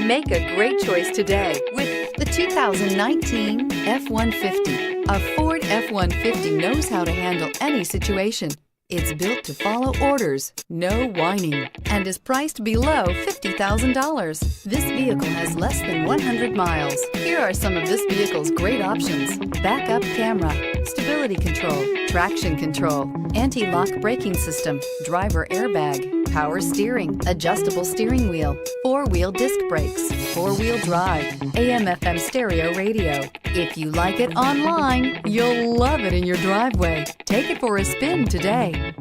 Make a great choice today with the 2019 F-150. A Ford F-150 knows how to handle any situation. It's built to follow orders, no whining, and is priced below $50,000. This vehicle has less than 100 miles. Here are some of this vehicle's great options: backup camera, stability control, traction control, anti-lock braking system, driver airbag, power steering, adjustable steering wheel, four-wheel disc brakes, four-wheel drive, AM/FM stereo radio. If you like it online, you'll love it in your driveway. Take it for a spin today.